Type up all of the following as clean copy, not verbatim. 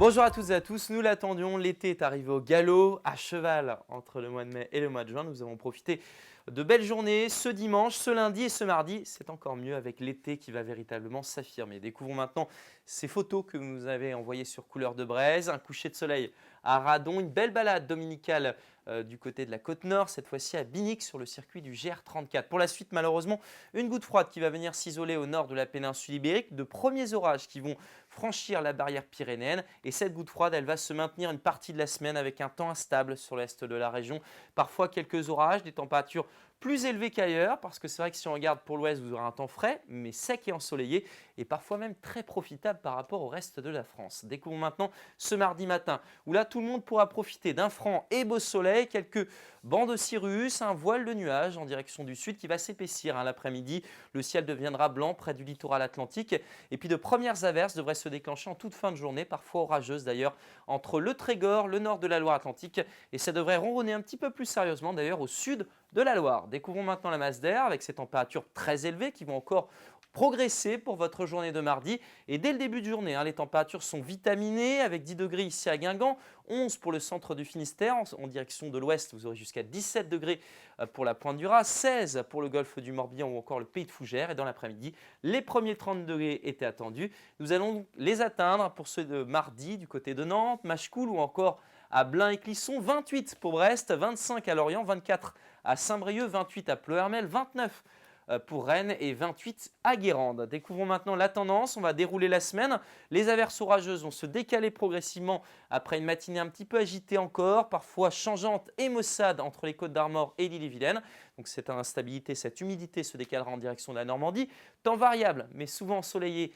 Bonjour à toutes et à tous, nous l'attendions, l'été est arrivé au galop, à cheval entre le mois de mai et le mois de juin. Nous avons profité de belles journées ce dimanche, ce lundi et ce mardi. C'est encore mieux avec l'été qui va véritablement s'affirmer. Découvrons maintenant ces photos que vous nous avez envoyées sur Couleur de Braise. Un coucher de soleil à Radon, une belle balade dominicale du côté de la côte nord, cette fois-ci à Binic sur le circuit du GR34. Pour la suite, malheureusement, une goutte froide qui va venir s'isoler au nord de la péninsule ibérique, de premiers orages qui vont franchir la barrière pyrénéenne et cette goutte froide, elle va se maintenir une partie de la semaine avec un temps instable sur l'est de la région. Parfois quelques orages, des températures plus élevées qu'ailleurs parce que c'est vrai que si on regarde pour l'ouest, vous aurez un temps frais mais sec et ensoleillé et parfois même très profitable par rapport au reste de la France. Découvrons maintenant ce mardi matin où là tout le monde pourra profiter d'un franc et beau soleil, quelques bancs de cirrus, un voile de nuages en direction du sud qui va s'épaissir l'après-midi. Le ciel deviendra blanc près du littoral atlantique et puis de premières averses devraient se déclencher en toute fin de journée, parfois orageuses d'ailleurs, entre le Trégor, le nord de la Loire-Atlantique et ça devrait ronronner un petit peu plus sérieusement d'ailleurs au sud de la Loire. Découvrons maintenant la masse d'air avec ces températures très élevées qui vont encore progresser pour votre journée de mardi. Et dès le début de journée, les températures sont vitaminées avec 10 degrés ici à Guingamp, 11 pour le centre du Finistère. En direction de l'ouest, vous aurez jusqu'à 17 degrés pour la Pointe du Raz, 16 pour le golfe du Morbihan ou encore le Pays de Fougères. Et dans l'après-midi, les premiers 30 degrés étaient attendus. Nous allons les atteindre pour ceux de mardi du côté de Nantes, Machecoul ou encore à Blain et Clisson, 28 pour Brest, 25 à Lorient, 24 à Saint-Brieuc, 28 à Pleuhermel, 29 pour Rennes et 28 à Guérande. Découvrons maintenant la tendance, on va dérouler la semaine. Les averses orageuses vont se décaler progressivement après une matinée un petit peu agitée encore, parfois changeante et maussade entre les Côtes d'Armor et l'Ille-et-Vilaine. Donc cette instabilité, cette humidité se décalera en direction de la Normandie. Temps variable, mais souvent ensoleillé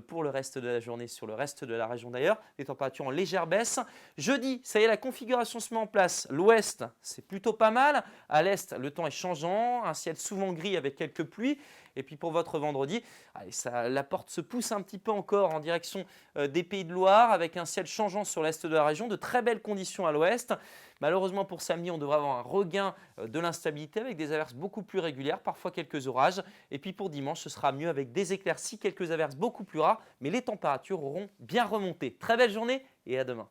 pour le reste de la journée sur le reste de la région d'ailleurs. Les températures en légère baisse. Jeudi, ça y est, la configuration se met en place. L'ouest, c'est plutôt pas mal. À l'est, le temps est changeant, un ciel souvent gris avec quelques pluies. Et puis pour votre vendredi, la porte se pousse un petit peu encore en direction des Pays de Loire avec un ciel changeant sur l'est de la région, de très belles conditions à l'ouest. Malheureusement pour samedi, on devrait avoir un regain de l'instabilité avec des averses beaucoup plus régulières, parfois quelques orages. Et puis pour dimanche, ce sera mieux avec des éclaircies, quelques averses beaucoup plus rares, mais les températures auront bien remonté. Très belle journée et à demain.